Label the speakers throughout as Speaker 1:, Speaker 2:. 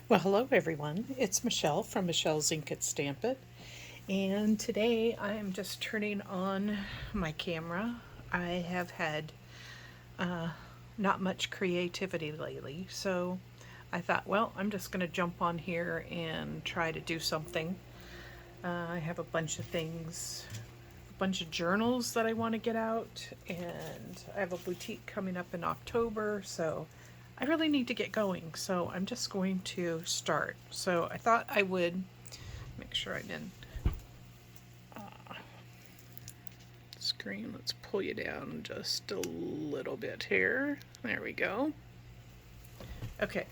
Speaker 1: Well, hello everyone. It's Michelle from Michelle's Ink It Stamp It. And today I am just turning on my camera. I have had not much creativity lately, so I thought, well, I'm just going to jump on here and try to do something. I have a bunch of things, a bunch of journals that I want to get out, and I have a boutique coming up in October, so I really need to get going. So I'm just going to start. So I thought I would make sure I'm in screen. Let's pull you down just a little bit here. There we go. Okay.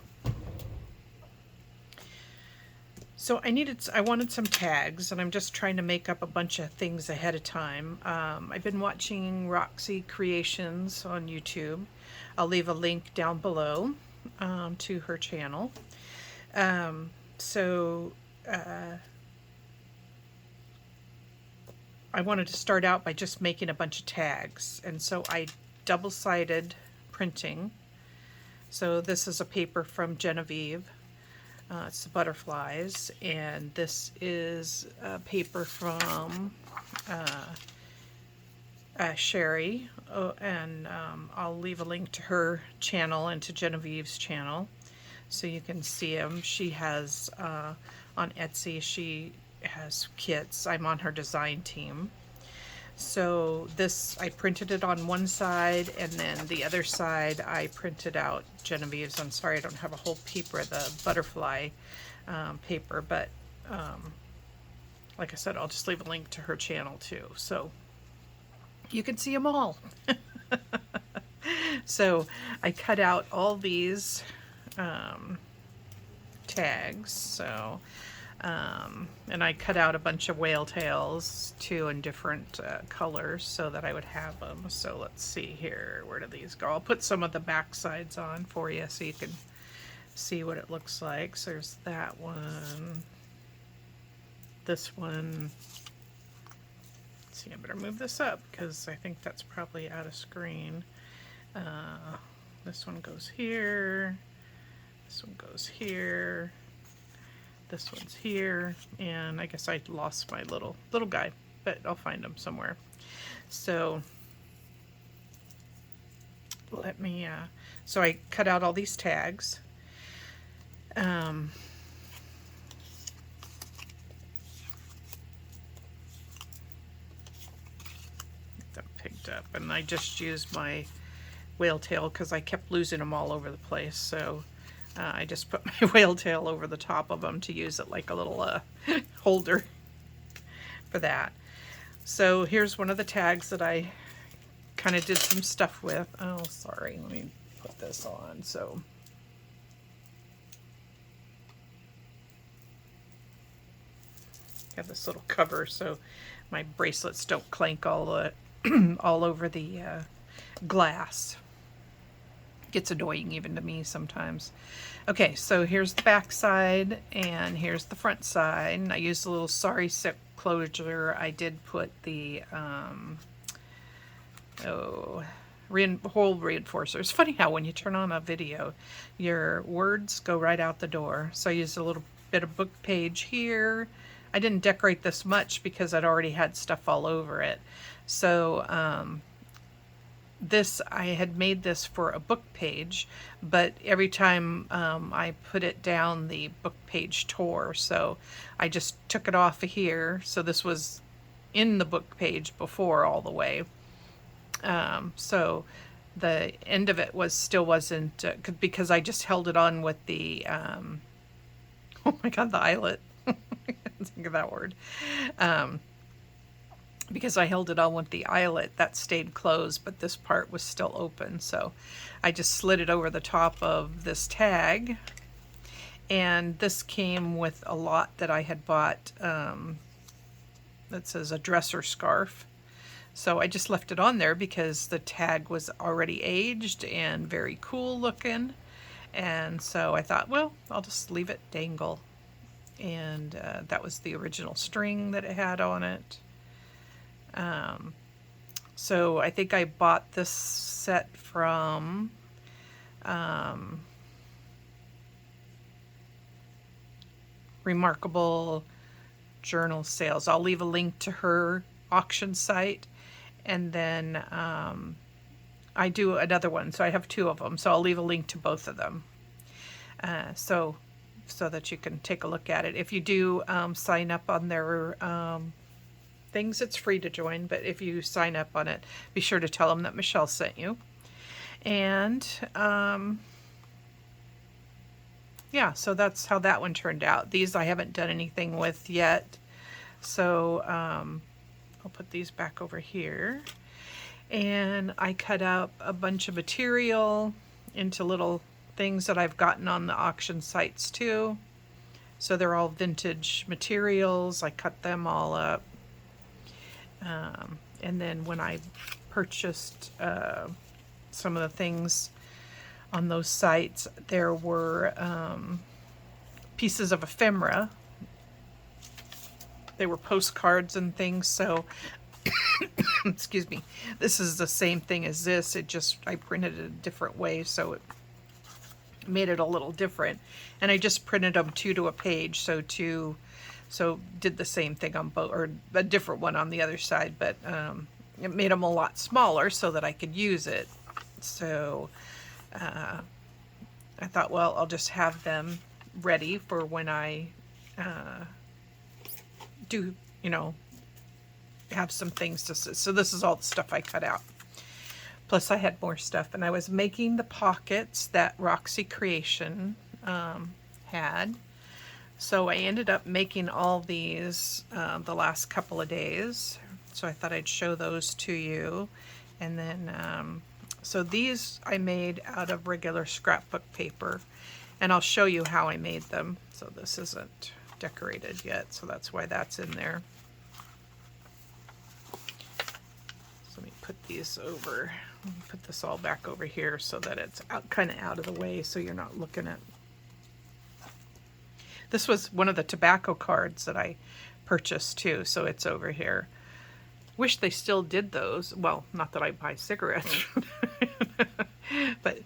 Speaker 1: So I wanted some tags, and I'm just trying to make up a bunch of things ahead of time. I've been watching Roxy Creations on YouTube. I'll leave a link down below to her channel. Um, so I wanted to start out by just making a bunch of tags, and so I double-sided printing. So this is a paper from Genevieve. It's the butterflies, and this is a paper from Sherry, and I'll leave a link to her channel and to Genevieve's channel so you can see them. She has on Etsy, she has kits. I'm on her design team. So this, I printed it on one side, and then the other side I printed out Genevieve's. I'm sorry I don't have a whole paper, the butterfly paper, but like I said, I'll just leave a link to her channel too, so you can see them all. So I cut out all these tags, so and I cut out a bunch of whale tails too in different colors so that I would have them. So let's see here, where do these go? I'll put some of the back sides on for you so you can see what it looks like. So there's that one, this one. Let's see, I better move this up because I think that's probably out of screen. This one goes here, this one goes here, this one's here, and I guess I lost my little guy, but I'll find him somewhere. So let me, so I cut out all these tags. That picked up, and I just used my whale tail because I kept losing them all over the place, so I just put my whale tail over the top of them to use it like a little holder for that. So here's one of the tags that I kind of did some stuff with. Oh, sorry, let me put this on. So have this little cover so my bracelets don't clank all all over the glass. Gets annoying even to me sometimes. Okay, so here's the back side and here's the front side. And I used a little Sorry Silk closure. I did put the hole reinforcer. It's funny how when you turn on a video, your words go right out the door. So I used a little bit of book page here. I didn't decorate this much because I'd already had stuff all over it. So this, I had made this for a book page, but every time I put it down, the book page tore, so I just took it off of here. So this was in the book page before all the way. So the end of it was still wasn't, because I just held it on with the, oh my god, the eyelet. I can't think of that word. Because I held it on with the eyelet, that stayed closed, but this part was still open. So I just slid it over the top of this tag. And this came with a lot that I had bought that says a dresser scarf. So I just left it on there because the tag was already aged and very cool looking. And so I thought, well, I'll just leave it dangle. And that was the original string that it had on it. So I think I bought this set from Remarkable Journal Sales. I'll leave a link to her auction site, and then I do another one, so I have two of them, so I'll leave a link to both of them, so that you can take a look at it. If you do sign up on their things, it's free to join, but if you sign up on it, be sure to tell them that Michelle sent you. And yeah, so that's how that one turned out. These I haven't done anything with yet, so I'll put these back over here. And I cut up a bunch of material into little things that I've gotten on the auction sites too. So they're all vintage materials. I cut them all up. And then when I purchased some of the things on those sites, there were pieces of ephemera. They were postcards and things, so excuse me, this is the same thing as this. It just, I printed it a different way, so it made it a little different. And I just printed them 2 to a page, so did the same thing on both, or a different one on the other side, but it made them a lot smaller so that I could use it. So I thought, well, I'll just have them ready for when I do, you know, have some things to, so this is all the stuff I cut out. Plus I had more stuff, and I was making the pockets that Roxy Creation had. So I ended up making all these the last couple of days. So I thought I'd show those to you. And then, so these I made out of regular scrapbook paper, and I'll show you how I made them. So this isn't decorated yet, so that's why that's in there. So let me put these over. Let me put this all back over here so that it's out, kind of out of the way, so you're not looking at. This was one of the tobacco cards that I purchased too, so it's over here. Wish they still did those. Well, not that I buy cigarettes, but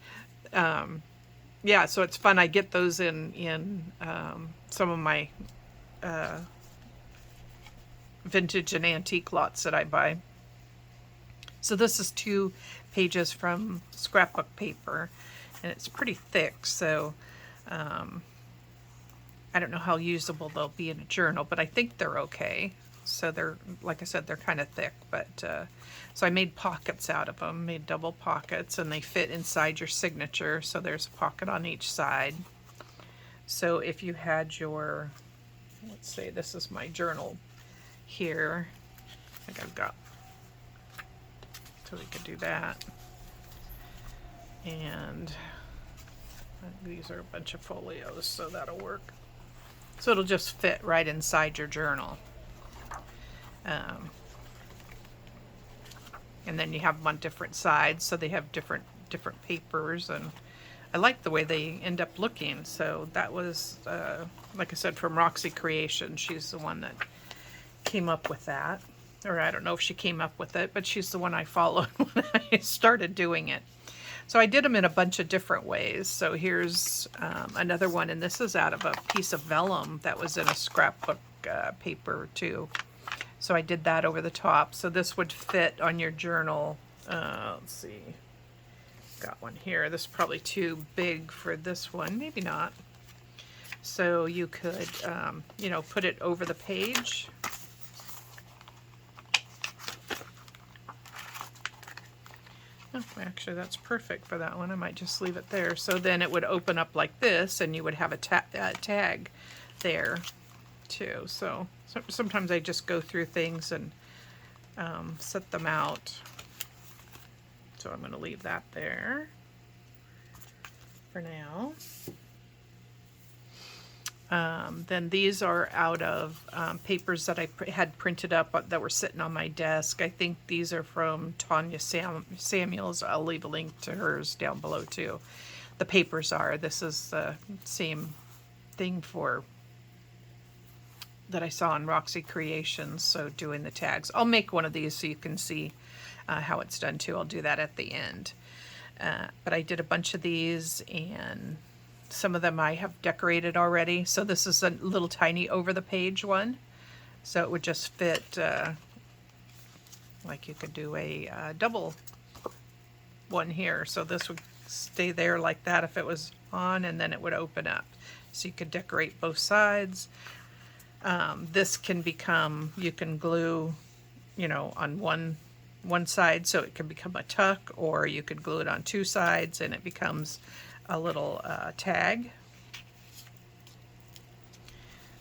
Speaker 1: yeah, so it's fun. I get those in some of my vintage and antique lots that I buy. So this is 2 pages from scrapbook paper, and it's pretty thick, so I don't know how usable they'll be in a journal, but I think they're okay. So they're, like I said, they're kind of thick, but so I made pockets out of them, made double pockets, and they fit inside your signature, so there's a pocket on each side. So if you had your, let's say this is my journal here, I think I've got, so we could do that. And these are a bunch of folios, so that'll work. So it'll just fit right inside your journal. And then you have them on different sides, so they have different papers, and I like the way they end up looking. So that was, like I said, from Roxy Creation. She's the one that came up with that. Or I don't know if she came up with it, but she's the one I followed when I started doing it. So I did them in a bunch of different ways. So here's another one, and this is out of a piece of vellum that was in a scrapbook paper too. So I did that over the top. So this would fit on your journal. Let's see. Got one here. This is probably too big for this one. Maybe not. So you could, you know, put it over the page. Oh, actually, that's perfect for that one. I might just leave it there. So then it would open up like this, and you would have a tag there too. So sometimes I just go through things and set them out. So I'm going to leave that there for now. Then these are out of papers that I had printed up that were sitting on my desk. I think these are from Tanya Samuels. I'll leave a link to hers down below too. The papers are. This is the same thing for that I saw on Roxy Creations, so doing the tags. I'll make one of these so you can see how it's done too. I'll do that at the end. But I did a bunch of these, and Some of them I have decorated already. So this is a little tiny over the page one. So it would just fit, like you could do a double one here. So this would stay there like that if it was on, and then it would open up. So you could decorate both sides. This can become, you can glue, you know, on one side, so it can become a tuck, or you could glue it on two sides and it becomes a little tag.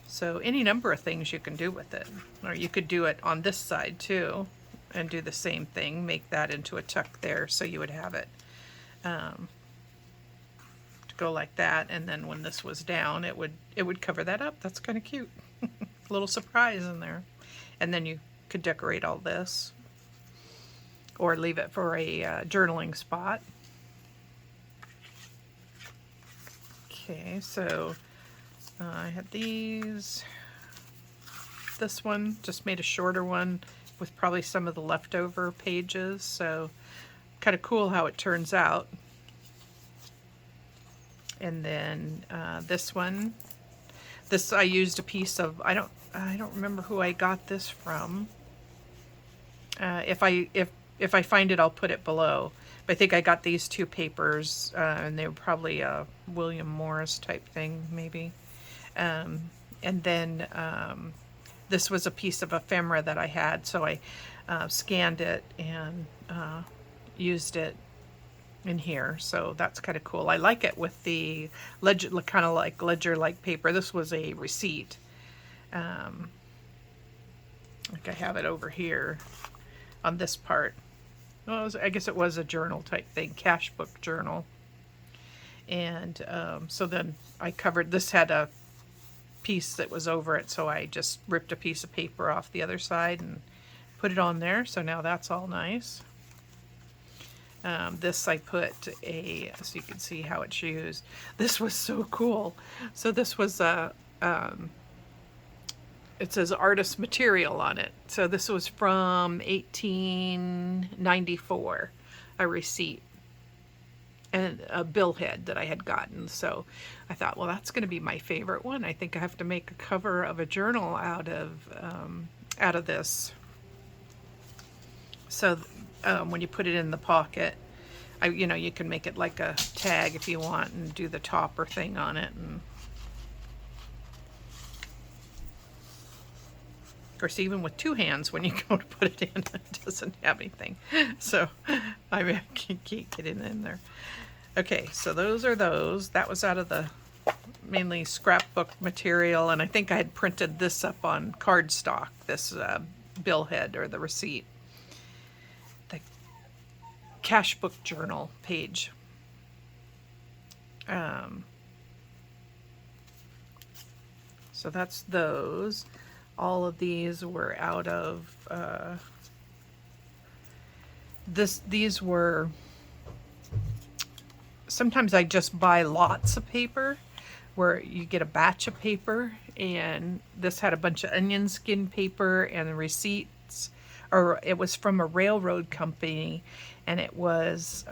Speaker 1: So any number of things you can do with it. Or you could do it on this side too and do the same thing, make that into a tuck there, so you would have it to go like that, and then when this was down it would cover that up. That's kind of cute. A little surprise in there. And then you could decorate all this or leave it for a journaling spot. Okay, so I had these. This one, just made a shorter one with probably some of the leftover pages, so kind of cool how it turns out. And then this one, this I used a piece of, I don't remember who I got this from. If I find it, I'll put it below. But I think I got these two papers, and they were probably a William Morris type thing, maybe. And then this was a piece of ephemera that I had, so I scanned it and used it in here. So that's kind of cool. I like it with the ledger, kind of like ledger-like paper. This was a receipt. Like I have it over here on this part. Well, I guess it was a journal type thing, cash book journal. And so then I covered, this had a piece that was over it, so I just ripped a piece of paper off the other side and put it on there. So now that's all nice. This I put a, so you can see how it's used. This was so cool. So this was a, it says artist material on it. So this was from 1894, a receipt and a billhead that I had gotten. So I thought, well, that's going to be my favorite one. I think I have to make a cover of a journal out of this. So when you put it in the pocket, you know, you can make it like a tag if you want and do the topper thing on it. And of course, even with two hands, when you go to put it in, it doesn't have anything. So I can't get it in there. Okay, so those are those. That was out of the mainly scrapbook material, and I think I had printed this up on cardstock, this billhead or the receipt. The cash book journal page. So that's those. All of these were out of these were, sometimes I just buy lots of paper where you get a batch of paper, and this had a bunch of onion skin paper and receipts, or it was from a railroad company, and it was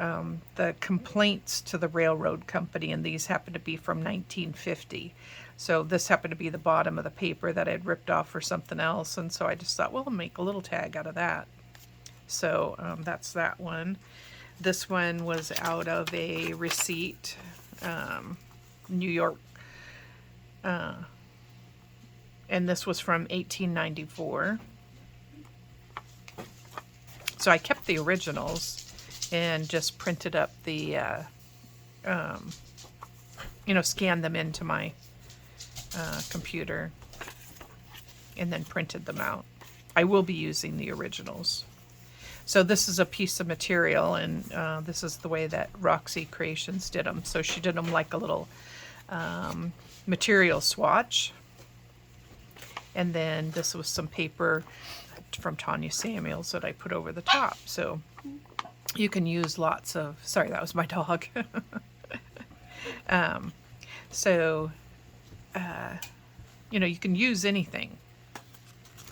Speaker 1: the complaints to the railroad company, and these happened to be from 1950. So this happened to be the bottom of the paper that I'd ripped off for something else, and so I just thought, well, I'll make a little tag out of that. So that's that one. This one was out of a receipt, New York, and this was from 1894. So I kept the originals and just printed up the, you know, scanned them into my computer and then printed them out. I will be using the originals. So this is a piece of material, and this is the way that Roxy Creations did them. So she did them like a little material swatch. And then this was some paper from Tanya Samuels that I put over the top. So you can use lots of, sorry, that was my dog. You know, you can use anything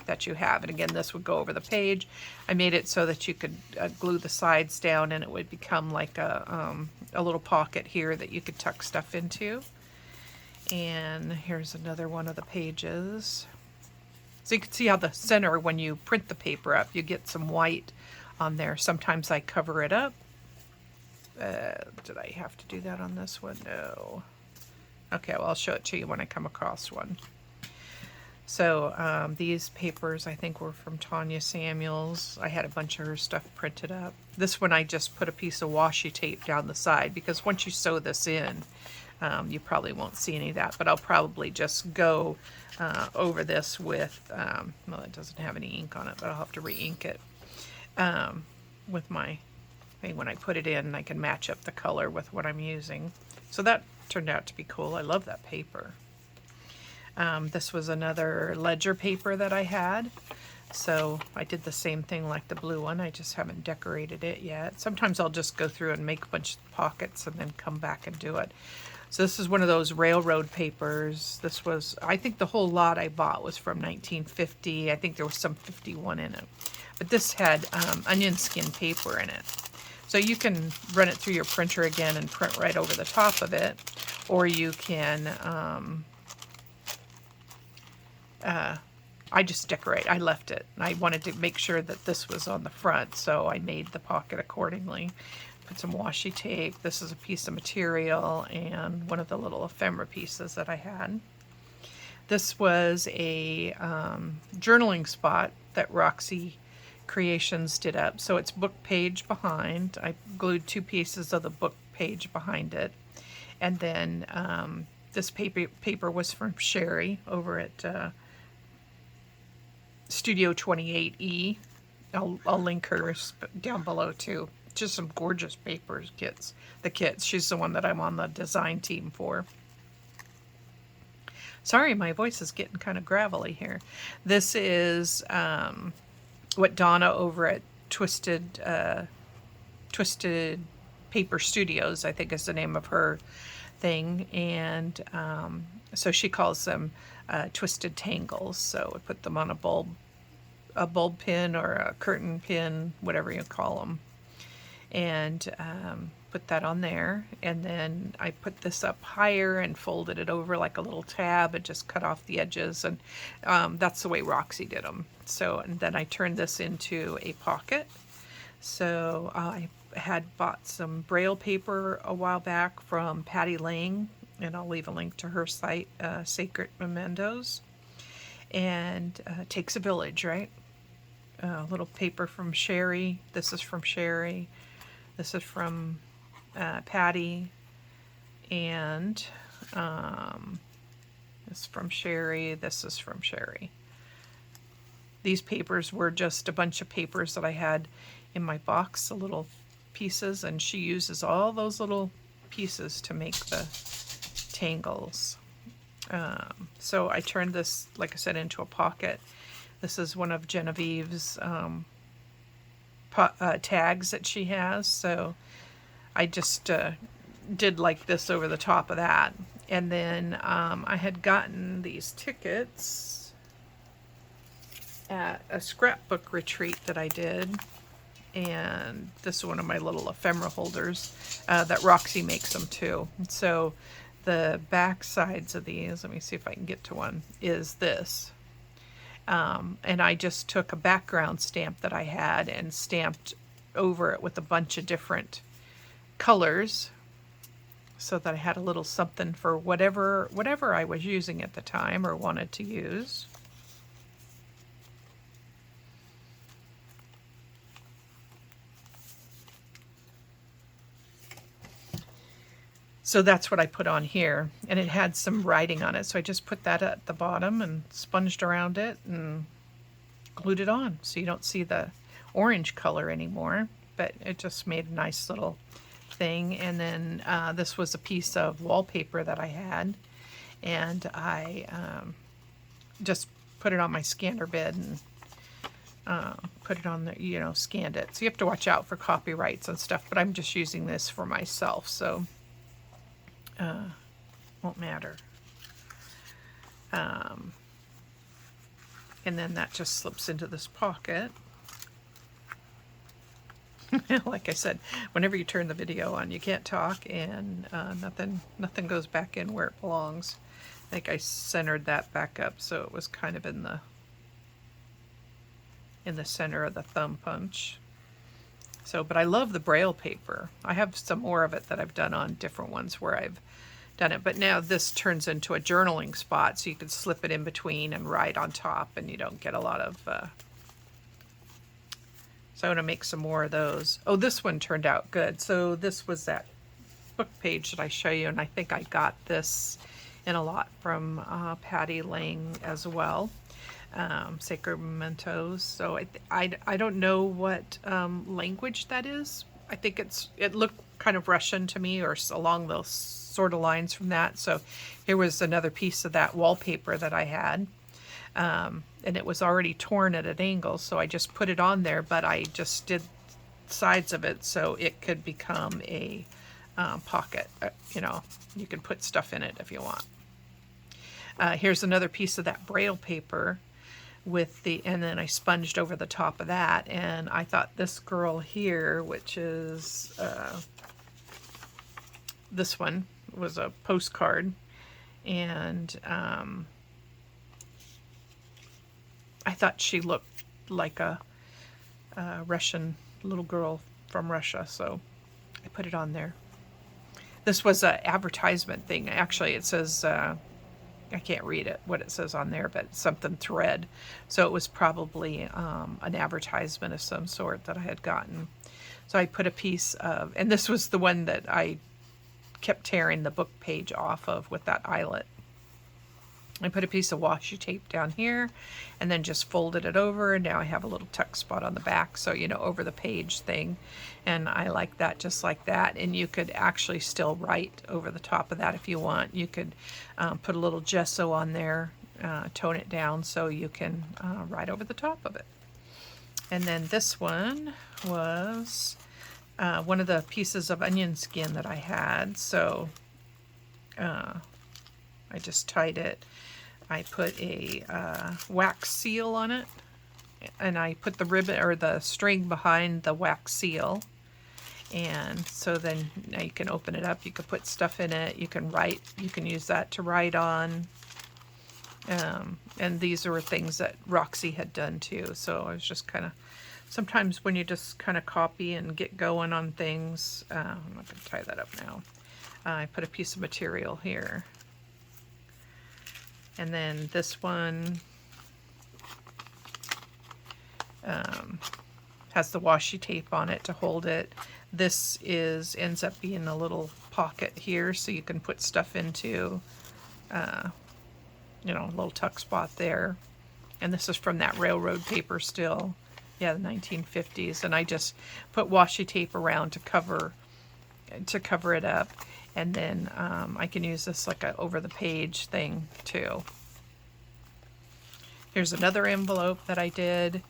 Speaker 1: that you have. And again, this would go over the page. I made it so that you could glue the sides down, and it would become like a little pocket here that you could tuck stuff into. And here's another one of the pages. So you can see how the center, when you print the paper up, you get some white on there. Sometimes I cover it up. Did I have to do that on this one? No. Okay, well, I'll show it to you when I come across one. So these papers, I think, were from Tanya Samuels. I had a bunch of her stuff printed up. This one I just put a piece of washi tape down the side, because once you sew this in, you probably won't see any of that, but I'll probably just go over this with, well, it doesn't have any ink on it, but I'll have to re-ink it with my thing. When I put it in, I can match up the color with what I'm using. So that turned out to be cool. I love that paper. This was another ledger paper that I had. So I did the same thing like the blue one. I just haven't decorated it yet. Sometimes I'll just go through and make a bunch of pockets and then come back and do it. So this is one of those railroad papers. This was, I think the whole lot I bought was from 1950. I think there was some 51 in it. But this had onion skin paper in it. So you can run it through your printer again and print right over the top of it. Or you can, I just decorate. I left it. I wanted to make sure that this was on the front, so I made the pocket accordingly. Put some washi tape. This is a piece of material and one of the little ephemera pieces that I had. This was a journaling spot that Roxy Creations did up. So it's book page behind. I glued 2 pieces of the book page behind it. And then this paper was from Sherry over at Studio 28E. I'll link her down below too. Just some gorgeous papers kits. The kits. She's the one that I'm on the design team for. Sorry, my voice is getting kind of gravelly here. This is what Donna over at Twisted Paper Studios, I think is the name of her thing, and so she calls them twisted tangles. So I put them on a bulb pin or a curtain pin, whatever you call them, and put that on there. And then I put this up higher and folded it over like a little tab and just cut off the edges, and that's the way Roxy did them. So, and then I turned this into a pocket. So I had bought some Braille paper a while back from Patty Lang, and I'll leave a link to her site, Sacred Mementos. And takes a village, right? A little paper from Sherry. This is from Sherry. This is from Patty. And this is from Sherry. This is from Sherry. These papers were just a bunch of papers that I had in my box, the little pieces, and she uses all those little pieces to make the tangles. So I turned this, like I said, into a pocket. This is one of Genevieve's tags that she has. So I just did like this over the top of that. And then I had gotten these tickets at a scrapbook retreat that I did. And this is one of my little ephemera holders that Roxy makes them too. So the back sides of these, let me see if I can get to one, is this. And I just took a background stamp that I had and stamped over it with a bunch of different colors so that I had a little something for whatever I was using at the time or wanted to use. So that's what I put on here, and it had some writing on it, so I just put that at the bottom and sponged around it and glued it on, so you don't see the orange color anymore, but it just made a nice little thing. And then this was a piece of wallpaper that I had, and I just put it on my scanner bed and put it on the, scanned it. So you have to watch out for copyrights and stuff, but I'm just using this for myself, so won't matter. And then that just slips into this pocket. Like I said, whenever you turn the video on, you can't talk, and nothing goes back in where it belongs. I think I centered that back up so it was kind of in the center of the thumb punch. So, but I love the Braille paper. I have some more of it that I've done on different ones where I've done it. But now this turns into a journaling spot, so you can slip it in between and write on top, and you don't get a lot of... So I'm going to make some more of those. Oh, this one turned out good. So this was that book page that I show you, and I think I got this in a lot from Patty Lang as well. Sacred Mementos. So I don't know what language that is. I think it looked kind of Russian to me, or along those sort of lines from that. So here was another piece of that wallpaper that I had. And it was already torn at an angle, so I just put it on there, but I just did sides of it so it could become a pocket. You know, you can put stuff in it if you want. Here's another piece of that Braille paper and then I sponged over the top of that, and I thought this girl here, which is this one, was a postcard, and I thought she looked like a Russian little girl from Russia, so I put it on there. This was an advertisement thing. Actually, it says, I can't read it, what it says on there, but something thread. So it was probably an advertisement of some sort that I had gotten. So I put a piece of, and this was the one that I kept tearing the book page off of with that eyelet. I put a piece of washi tape down here and then just folded it over, and now I have a little tuck spot on the back, so you know, over the page thing. And I like that just like that. And you could actually still write over the top of that if you want. You could put a little gesso on there, tone it down so you can write over the top of it. And then this one was one of the pieces of onion skin that I had, so I just tied it. I put a wax seal on it, and I put the ribbon or the string behind the wax seal. And so then now you can open it up, you can put stuff in it, you can write, you can use that to write on. And these were things that Roxy had done too. So I was just kind of, sometimes when you just kind of copy and get going on things, I'm not going to tie that up now. I put a piece of material here. And then this one has the washi tape on it to hold it. This ends up being a little pocket here, so you can put stuff into, you know, a little tuck spot there. And this is from that railroad paper still. Yeah, the 1950s. And I just put washi tape around to cover it up. And then I can use this like a over the page thing too. Here's another envelope that I did,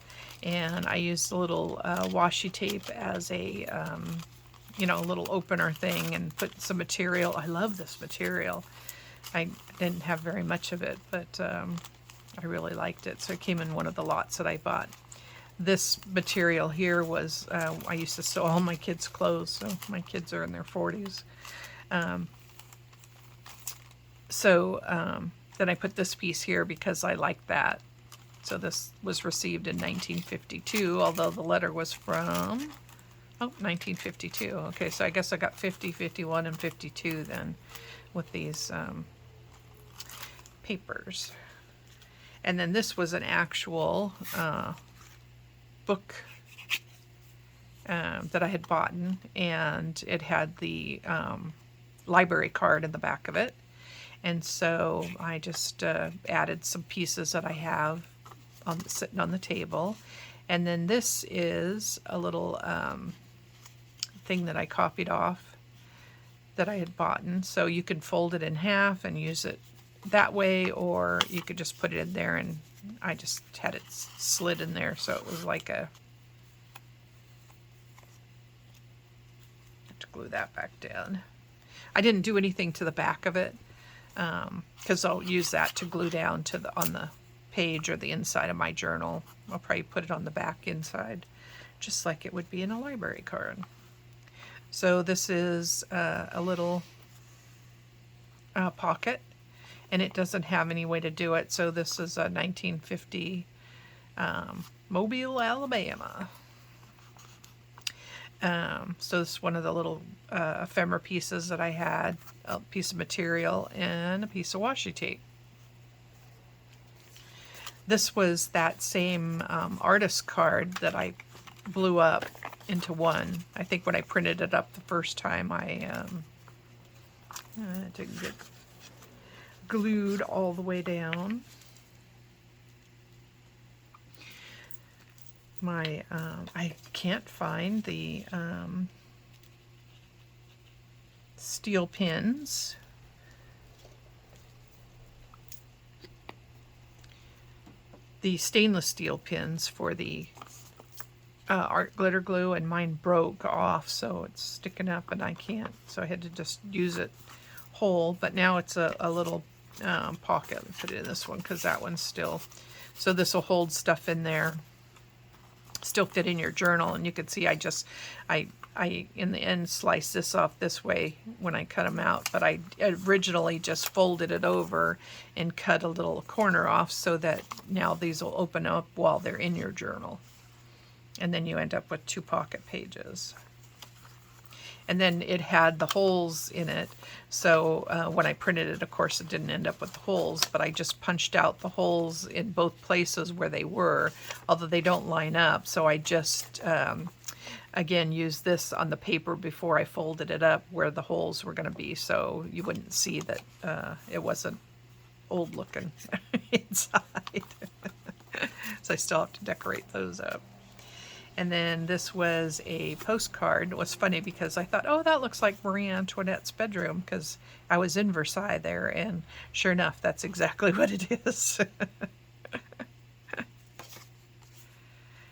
Speaker 1: and I used a little washi tape as a, you know, a little opener thing, and put some material. I love this material. I didn't have very much of it, but I really liked it. So it came in one of the lots that I bought. This material here was, I used to sew all my kids' clothes, so my kids are in their 40s. Then I put this piece here because I like that. So this was received in 1952, although the letter was from, 1952. Okay, so I guess I got 50, 51, and 52 then with these papers. And then this was an actual book that I had bought, and it had the library card in the back of it. And so I just added some pieces that I have sitting on the table. And then this is a little thing that I copied off that I had bought. So you could fold it in half and use it that way, or you could just put it in there, and I just had it slid in there so it was like a... have to glue that back down. I didn't do anything to the back of it, because I'll use that to glue down on the page or the inside of my journal. I'll probably put it on the back inside just like it would be in a library card. So this is a little pocket, and it doesn't have any way to do it. So this is a 1950 Mobile, Alabama. So this is one of the little ephemera pieces that I had, a piece of material and a piece of washi tape. This was that same artist card that I blew up into one. I think when I printed it up the first time, it didn't get glued all the way down. I can't find the steel pins. The stainless steel pins for the art glitter glue, and mine broke off, so it's sticking up and I can't, so I had to just use it whole. But now it's a little pocket. Put it in this one because that one's still, so this will hold stuff in there, still fit in your journal. And you can see I in the end sliced this off this way when I cut them out, but I originally just folded it over and cut a little corner off so that now these will open up while they're in your journal. And then you end up with 2 pocket pages. And then it had the holes in it, so when I printed it, of course, it didn't end up with the holes, but I just punched out the holes in both places where they were, although they don't line up. So I just, again, used this on the paper before I folded it up where the holes were going to be, so you wouldn't see that it wasn't old looking inside. So I still have to decorate those up. And then this was a postcard. It was funny because I thought, oh, that looks like Marie Antoinette's bedroom, because I was in Versailles there, and sure enough, that's exactly what it is.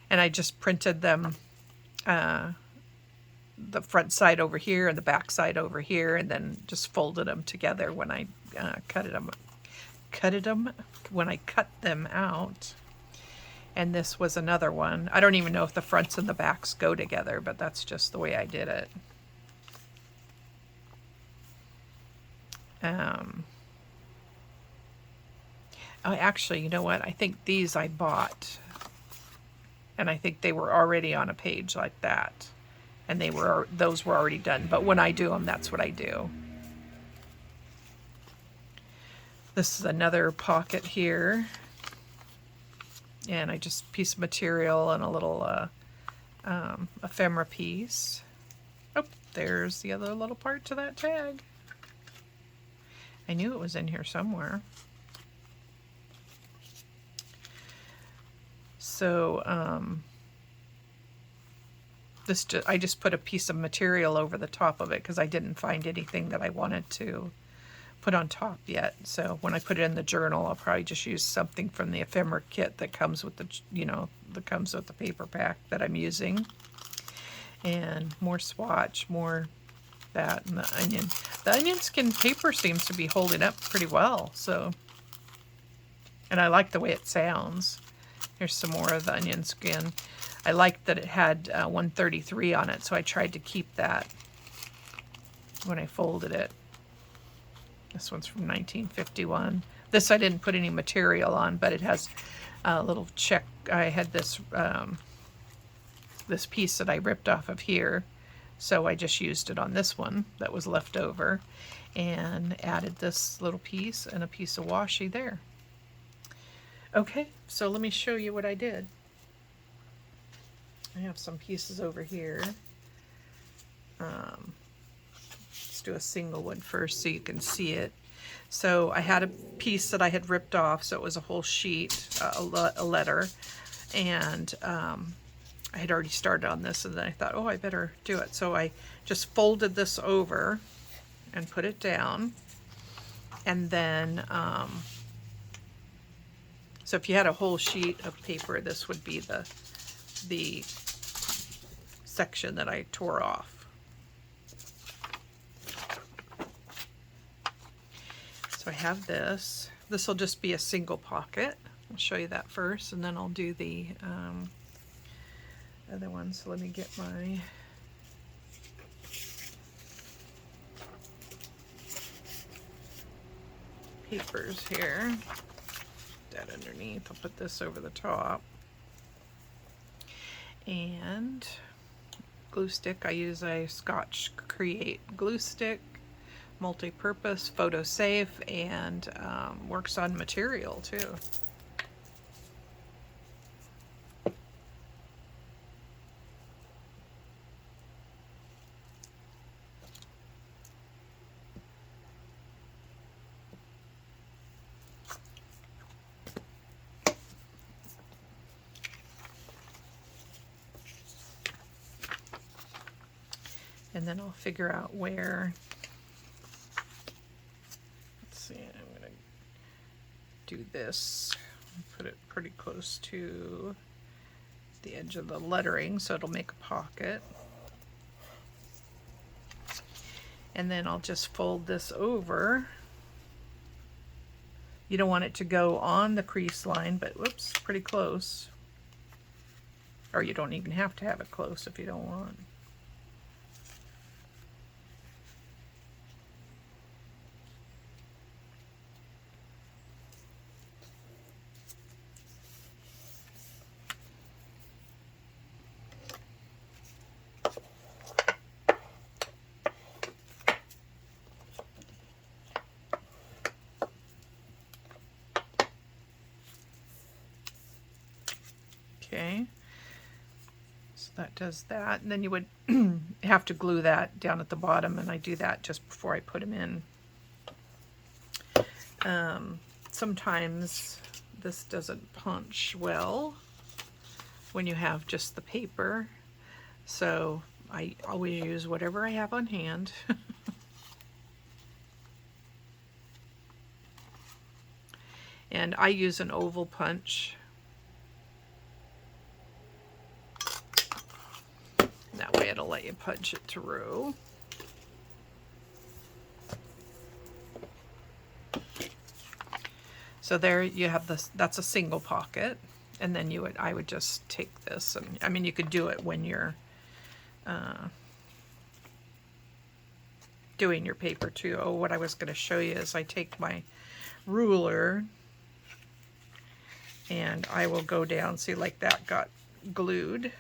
Speaker 1: And I just printed them, the front side over here and the back side over here, and then just folded them together when I cut them out. And this was another one. I don't even know if the fronts and the backs go together, but that's just the way I did it. Actually, you know what? I think these I bought, and I think they were already on a page like that, and those were already done. But when I do them, that's what I do. This is another pocket here. And I just piece of material and a little ephemera piece. Oh, there's the other little part to that tag. I knew it was in here somewhere. So I just put a piece of material over the top of it because I didn't find anything that I wanted to put on top yet. So when I put it in the journal, I'll probably just use something from the ephemera kit that comes with the, that comes with the paper pack that I'm using. And more swatch, more that, and the onion. The onion skin paper seems to be holding up pretty well, so. And I like the way it sounds. Here's some more of the onion skin. I liked that it had 133 on it, so I tried to keep that when I folded it. This one's from 1951. This I didn't put any material on, but it has a little check. I had this this piece that I ripped off of here, so I just used it on this one that was left over, and added this little piece and a piece of washi there. Okay, so let me show you what I did. I have some pieces over here. Let's do a single one first so you can see it. So I had a piece that I had ripped off, so it was a whole sheet, a letter, and I had already started on this, and then I thought, oh, I better do it. So I just folded this over and put it down, and then so if you had a whole sheet of paper, this would be the section that I tore off. So I have this. This will just be a single pocket. I'll show you that first, and then I'll do the other one. So let me get my papers here. That underneath. I'll put this over the top. And glue stick. I use a Scotch Create glue stick, multi-purpose, photo safe, and works on material too. And then I'll figure out where, let's see, I'm gonna do this, put it pretty close to the edge of the lettering so it'll make a pocket. And then I'll just fold this over. You don't want it to go on the crease line, but whoops, pretty close. Or you don't even have to have it close if you don't want. Okay, so that does that, and then you would have to glue that down at the bottom, and I do that just before I put them in. Sometimes this doesn't punch well when you have just the paper, so I always use whatever I have on hand. And I use an oval punch. That way it'll let you punch it through. So there you have this, that's a single pocket. And then I would just take this, and I mean, you could do it when you're doing your paper too. Oh, what I was going to show you is I take my ruler and I will go down, see, like that got glued.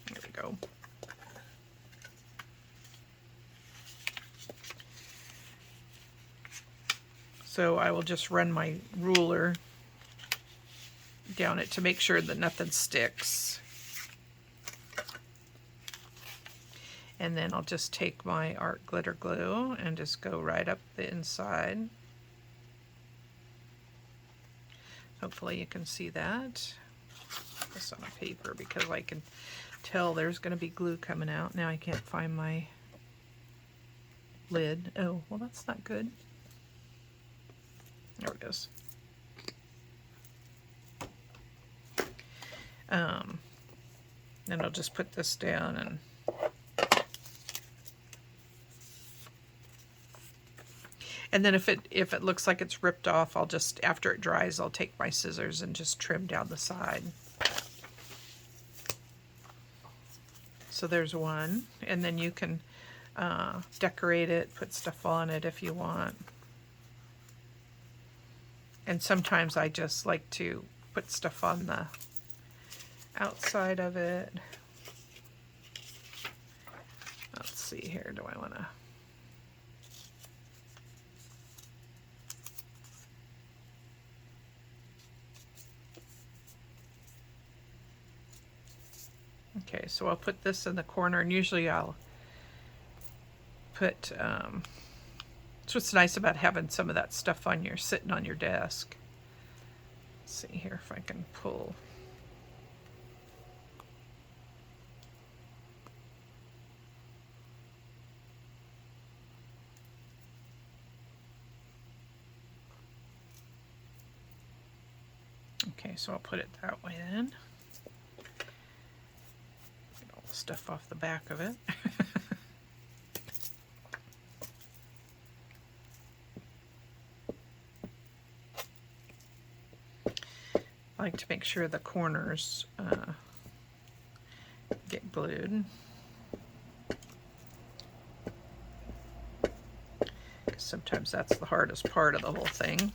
Speaker 1: There we go. So I will just run my ruler down it to make sure that nothing sticks. And then I'll just take my art glitter glue and just go right up the inside. Hopefully you can see that. Put this on a paper because I can tell there's going to be glue coming out. Now I can't find my lid. Oh, well, that's not good. There it goes. Then I'll just put this down, and then if it looks like it's ripped off, I'll just, after it dries, I'll take my scissors and just trim down the side. So there's one, and then you can decorate it, put stuff on it if you want. And sometimes I just like to put stuff on the outside of it. Let's see here, do I want to... Okay, so I'll put this in the corner, and usually I'll put, it's what's nice about having some of that stuff on sitting on your desk. Let's see here if I can pull. Okay, so I'll put it that way then. Get all the stuff off the back of it. I like to make sure the corners get glued. Because sometimes that's the hardest part of the whole thing.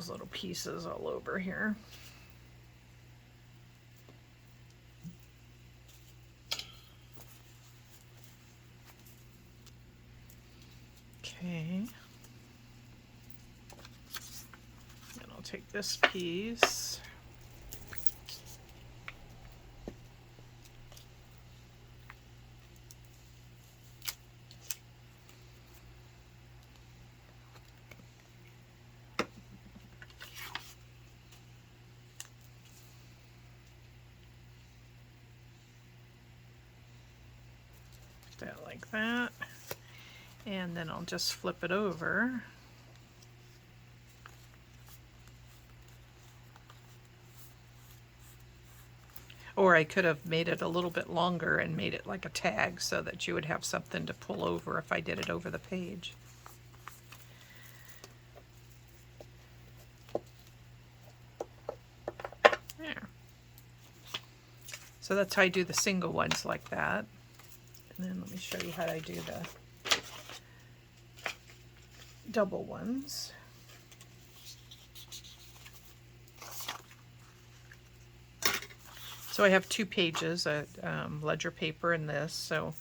Speaker 1: Little pieces all over here. Okay. And I'll take this piece. That like that, and then I'll just flip it over. Or I could have made it a little bit longer and made it like a tag so that you would have something to pull over if I did it over the page. There. So that's how I do the single ones like that. And then let me show you how I do the double ones. So I have 2 pages, a ledger paper and this, so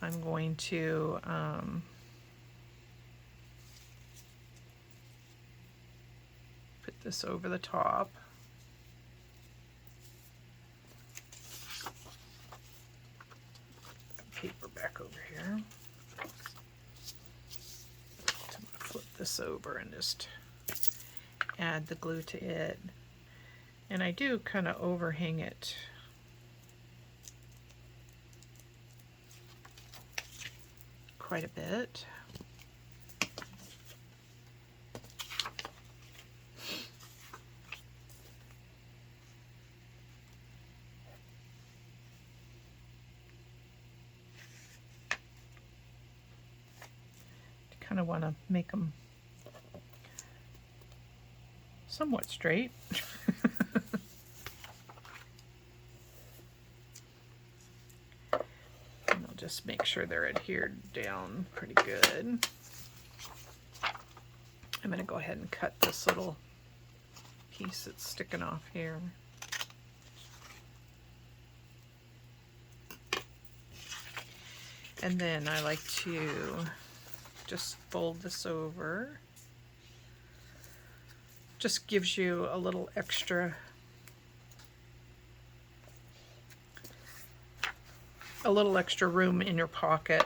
Speaker 1: I'm going to put this over the top. Paper back over here. So I'm going to flip this over and just add the glue to it. And I do kind of overhang it quite a bit. Kind of want to make them somewhat straight. And I'll just make sure they're adhered down pretty good. I'm going to go ahead and cut this little piece that's sticking off here. And then I like to just fold this over. Just gives you a little extra room in your pocket.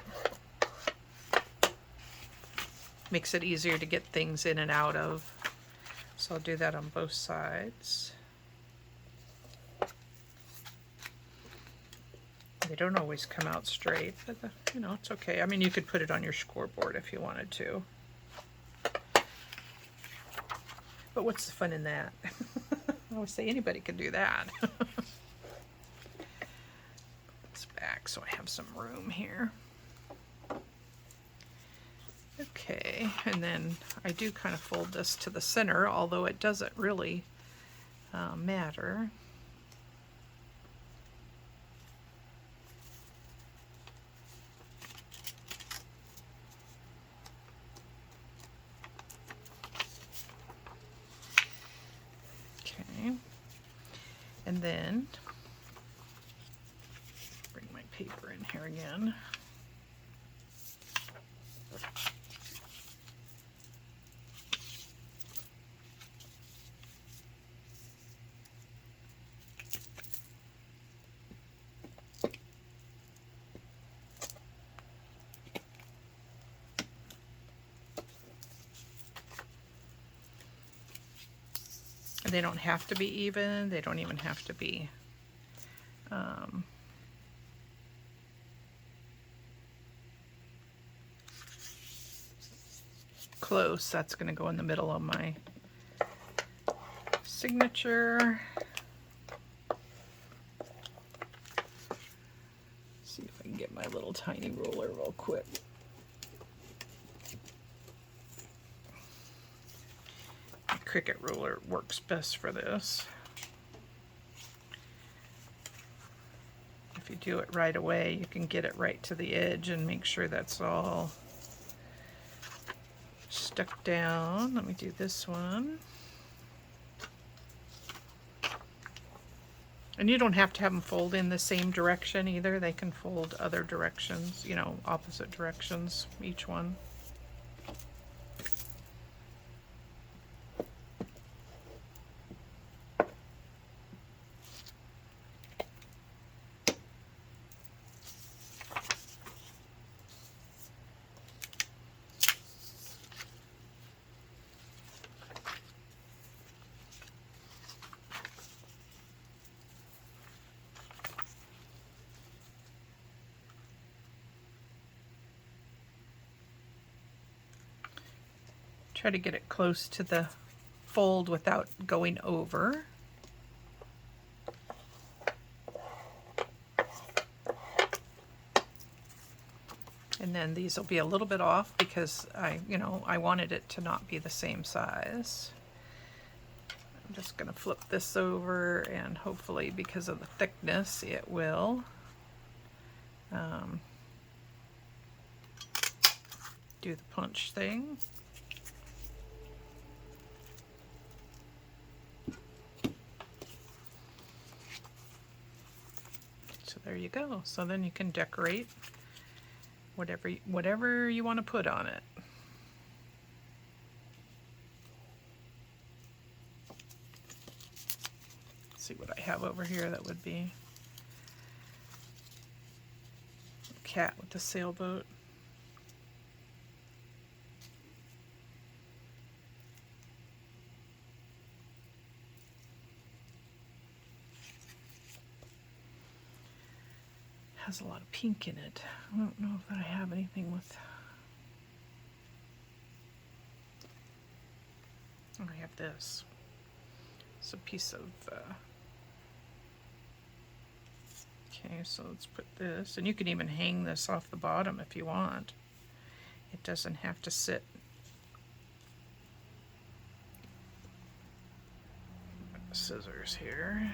Speaker 1: Makes it easier to get things in and out of. So I'll do that on both sides. They don't always come out straight, but you know, it's okay. I mean, you could put it on your scoreboard if you wanted to. But what's the fun in that? I always say anybody can do that. It's back so I have some room here. Okay, and then I do kind of fold this to the center, although it doesn't really matter. Okay, and then bring my paper in here again. They don't have to be even. They don't even have to be close. That's going to go in the middle of my signature. See if I can get my little tiny ruler real quick. My Cricut ruler works best for this. If you do it right away, you can get it right to the edge and make sure that's all stuck down. Let me do this one. And you don't have to have them fold in the same direction either. They can fold other directions, you know, opposite directions, each one. Try to get it close to the fold without going over. And then these will be a little bit off because I wanted it to not be the same size. I'm just going to flip this over, and hopefully because of the thickness it will do the punch thing. So there you go. So then you can decorate whatever you want to put on it. Let's see what I have over here that would be a cat with the sailboat. Has a lot of pink in it. I don't know if I have anything with... Oh, I have this. It's a piece of... Okay, so let's put this. And you can even hang this off the bottom if you want. It doesn't have to sit. Scissors here.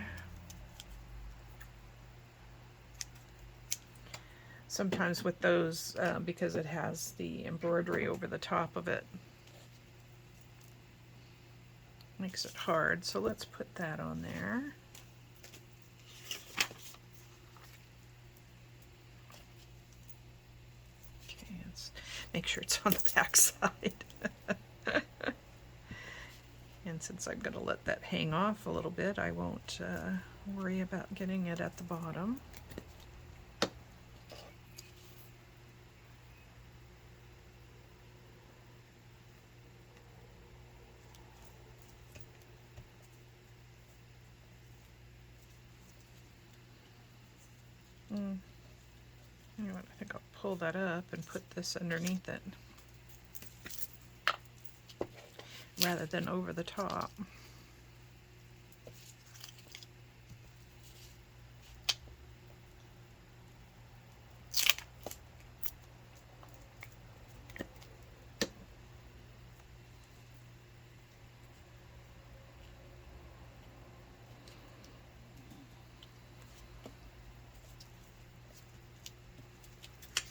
Speaker 1: Sometimes with those, because it has the embroidery over the top of it, makes it hard. So let's put that on there. Okay, let's make sure it's on the back side. And since I'm going to let that hang off a little bit, I won't worry about getting it at the bottom. You know what, I think I'll pull that up and put this underneath it rather than over the top.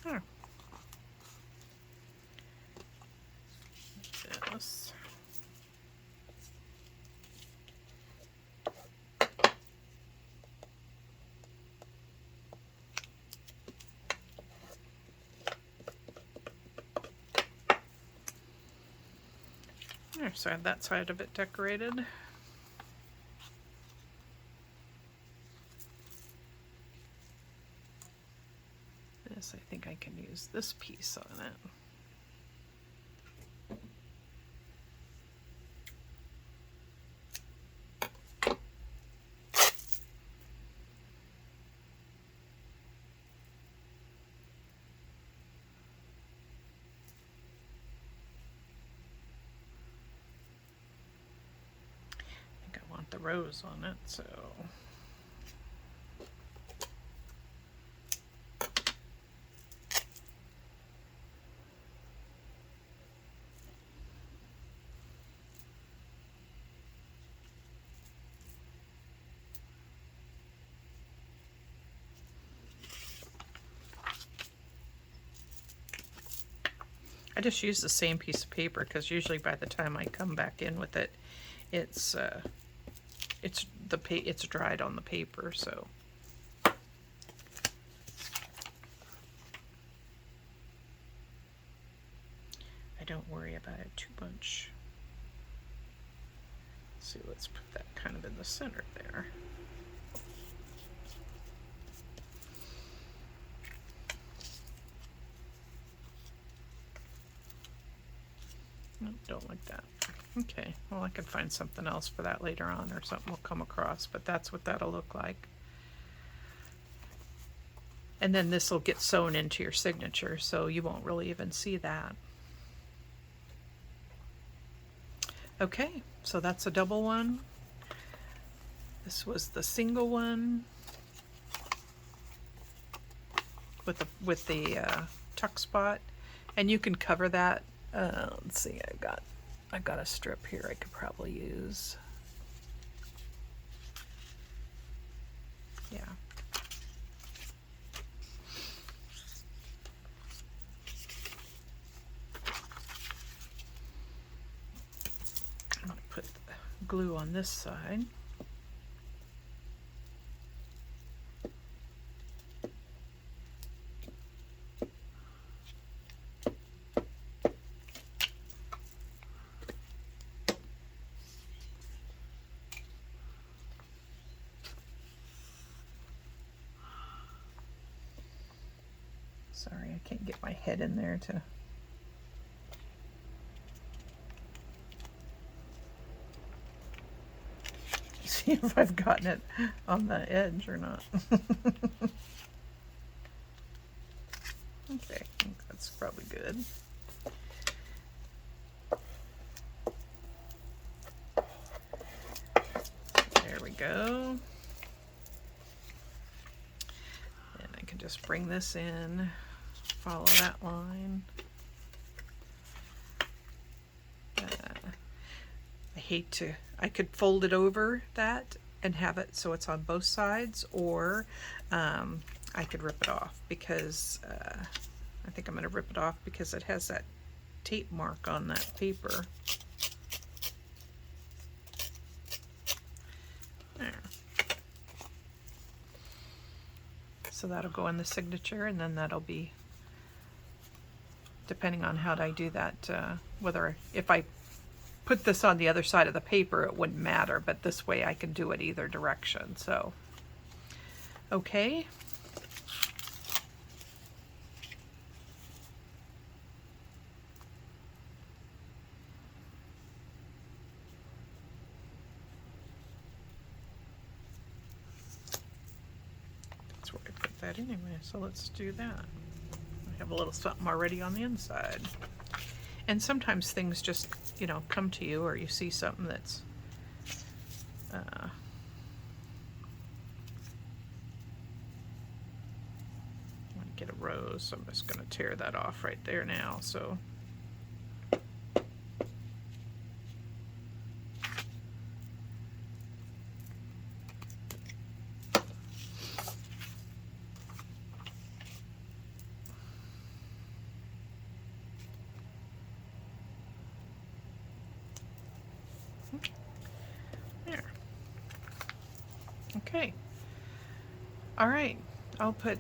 Speaker 1: There. This. There, so I have that side of it decorated. This, I think I can use this piece on it. rose on it, so. I just use the same piece of paper because usually by the time I come back in with it, it's dried on the paper. So I don't worry about it too much. Let's see, let's put that kind of in the center there. Nope, don't like that. Okay, well I can find something else for that later on, or something will come across, but that's what that'll look like. And then this will get sewn into your signature, so you won't really even see that. Okay, so that's a double one. This was the single one with the tuck spot, and you can cover that. Let's see, I've got a strip here I could probably use. Yeah. I'm going to put glue on this side. Sorry, I can't get my head in there to... see if I've gotten it on the edge or not. Okay, I think that's probably good. There we go. And I can just bring this in, follow that line. I hate to, I could fold it over that and have it so it's on both sides, or I could rip it off because I think I'm going to rip it off because it has that tape mark on that paper. There. So that'll go in the signature, and then that'll be, depending on how I do that, whether if I put this on the other side of the paper it wouldn't matter, but this way I can do it either direction. So okay. That's where I put that anyway, so let's do that. I have a little something already on the inside. And sometimes things just, you know, come to you, or you see something that's I want to get a rose, so I'm just going to tear that off right there now. So there. Okay. All right. I'll put,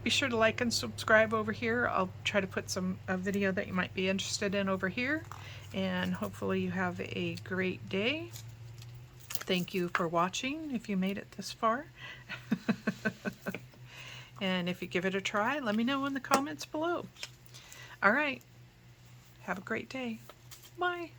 Speaker 1: be sure to like and subscribe over here. I'll try to put a video that you might be interested in over here. And hopefully you have a great day. Thank you for watching if you made it this far. And if you give it a try, let me know in the comments below. All right. Have a great day. Bye.